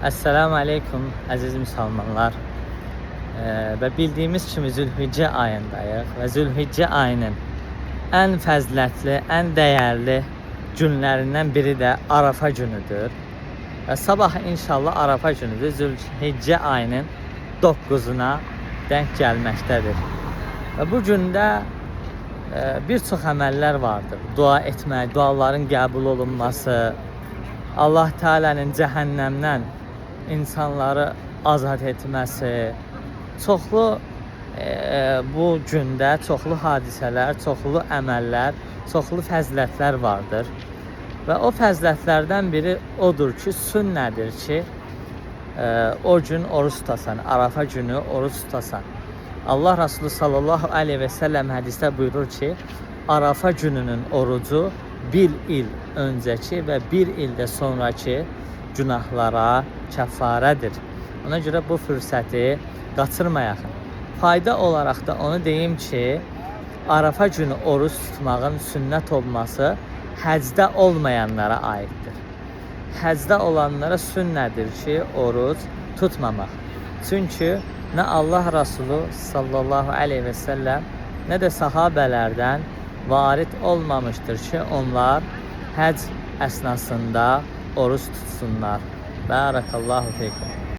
Esselamu Aleyküm əziz müsəlmanlar. Və bildiyimiz kimi Zülhiccə ayındayıq və Zülhiccə ayının ən fəzilətli, ən dəyərli günlərindən biri də Arafa günüdür. Və sabah inşallah Arafa günüdür. Zülhiccə ayının 9-una denk gəlməkdədir. Və bu gündə bir çox əməllər vardır. Dua etmək, duaların qəbul olunması, Allah Teala'nın cəhənnəmdən insanları azad etməsi, çoxlu bu gündə çoxlu hadisələr, çoxlu əməllər, çoxlu fəzilətlər vardır. Və o fəzilətlərdən biri odur ki, sünnədir ki, o gün oruç tutasan, Arafa günü oruç tutasan. Allah Resulü sallallahu aleyhi ve sellem hədisdə buyurur ki, Arafa gününün orucu bir il öncəki və bir ildə sonraki günahlara kəffarədir. Ona görə bu fürsəti qaçırmayaq. Fayda olaraq da onu deyim ki, Arafa günü oruç tutmağın sünnət olması həcdə olmayanlara aiddir. Həcdə olanlara sünnədir ki, oruç tutmamaq. Çünki nə Allah Resulü sallallahu aleyhi ve sellem nə də sahabələrdən varid olmamışdır ki, onlar həc əsnasında oruç tutsunlar. Barakallahu feykum.